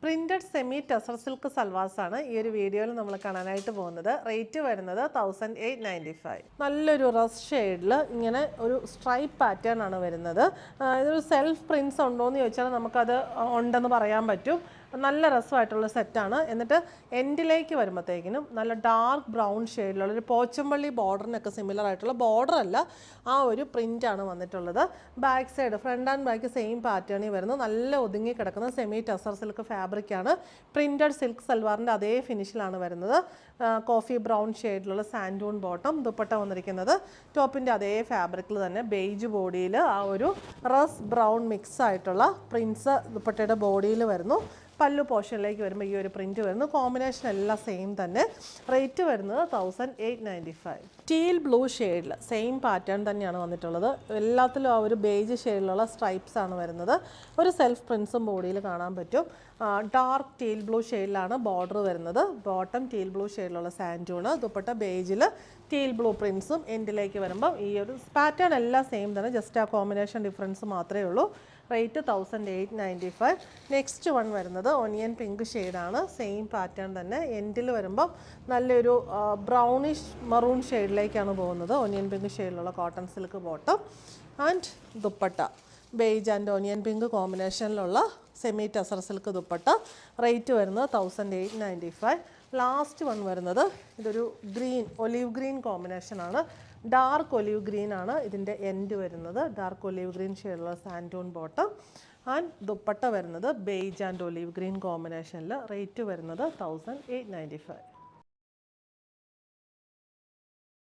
Printed semi tussar silk salwars ആണ് ഈ ഒരു വീഡിയോയിൽ നമ്മൾ കാണാനായിട്ട് പോകുന്നത്. റേറ്റ് വരുന്നത് 1895. നല്ലൊരു റസ് ഷെയ്ഡിൽ ഇങ്ങനെ ഒരു സ്ട്രൈപ്പ് പാറ്റേൺ ആണ് വരുന്നത്. ഇതൊരു സെൽഫ് പ്രിൻസ് ഉണ്ടോ എന്ന് ചോദിച്ചാൽ നമുക്കത് ഉണ്ടെന്ന് പറയാൻ പറ്റും. നല്ല രസമായിട്ടുള്ള സെറ്റാണ്. എന്നിട്ട് എൻഡിലേക്ക് വരുമ്പോഴത്തേക്കിനും നല്ല ഡാർക്ക് ബ്രൗൺ ഷെയ്ഡിലുള്ള ഒരു പോച്ചമ്പള്ളി ബോർഡറിനൊക്കെ സിമിലർ ആയിട്ടുള്ള ബോർഡർ അല്ല, ആ ഒരു പ്രിൻ്റാണ് വന്നിട്ടുള്ളത്. Back side front and back same പാറ്റേണിൽ വരുന്നത് നല്ല ഒതുങ്ങി കിടക്കുന്ന സെമി ടെസർ സിൽക്ക് ഫാബ്രിക്കാണ്. പ്രിൻറ്റഡ് സിൽക്ക് സൽവാറിൻ്റെ അതേ ഫിനിഷിലാണ് വരുന്നത്. കോഫി ബ്രൗൺ ഷെയ്ഡിലുള്ള സാൻഡൂൺ ബോട്ടം, ദുപ്പട്ട വന്നിരിക്കുന്നത് ടോപ്പിൻ്റെ അതേ ഫാബ്രിക്കിൽ തന്നെ ബേജ് ബോഡിയിൽ ആ ഒരു റസ് ബ്രൗൺ മിക്സ് ആയിട്ടുള്ള പ്രിൻസ് ദുപ്പട്ടയുടെ ബോഡിയിൽ വരുന്നു. പല്ലു പോർഷനിലേക്ക് വരുമ്പോൾ ഈ ഒരു പ്രിൻറ്റ് വരുന്നു. കോമ്പിനേഷൻ എല്ലാം സെയിം തന്നെ. റേറ്റ് വരുന്നത് 1895. ടീൽ ബ്ലൂ ഷെയ്ഡിൽ സെയിം പാറ്റേൺ തന്നെയാണ് വന്നിട്ടുള്ളത്. എല്ലാത്തിലും ആ ഒരു ബേജ് ഷെയ്ഡിലുള്ള സ്ട്രൈപ്സ് ആണ് വരുന്നത്. ഒരു സെൽഫ് പ്രിൻസും ബോഡിയിൽ കാണാൻ പറ്റും. ഡാർക്ക് ടീൽ ബ്ലൂ ഷെയ്ഡിലാണ് ബോർഡർ വരുന്നത്. ബോട്ടം ടീൽ ബ്ലൂ ഷെയ്ഡിലുള്ള സാൻഡൂണ്, ദുപ്പട്ട ബേജിൽ ടീൽ ബ്ലൂ പ്രിൻസും. എൻഡിലേക്ക് വരുമ്പോൾ ഈ ഒരു പാറ്റേൺ എല്ലാം സെയിം തന്നെ, ജസ്റ്റ് ആ കോമ്പിനേഷൻ ഡിഫറൻസ് മാത്രമേ ഉള്ളൂ. റേറ്റ് 1895. നെക്സ്റ്റ് വൺ വരുന്നത് ഒനിയൻ പിങ്ക് ഷെയ്ഡാണ്. സെയിം പാറ്റേൺ തന്നെ. എൻഡിൽ വരുമ്പം നല്ലൊരു ബ്രൗണിഷ് മറൂൺ ഷെയ്ഡിലേക്കാണ് പോകുന്നത്. ഒനിയൻ പിങ്ക് ഷെയ്ഡിലുള്ള cotton silk bottom and dupatta beige and onion pink കോമ്പിനേഷനിലുള്ള semi tussar silk dupatta. Rate വരുന്നത് 1895. ലാസ്റ്റ് വൺ വരുന്നത് ഇതൊരു ഗ്രീൻ, ഒലീവ് ഗ്രീൻ കോമ്പിനേഷനാണ്. ഡാർക്ക് ഒലീവ് ഗ്രീൻ ആണ് ഇതിൻ്റെ എൻഡ് വരുന്നത്. ഡാർക്ക് ഒലീവ് ഗ്രീൻ ഷെയ്ഡുള്ള സാൻഡൂൺ ബോട്ടം ആൻഡ് ദുപ്പട്ട വരുന്നത് ബേജ് ആൻഡ് ഒലീവ് ഗ്രീൻ കോമ്പിനേഷനിൽ. റേറ്റ് വരുന്നത് 1895.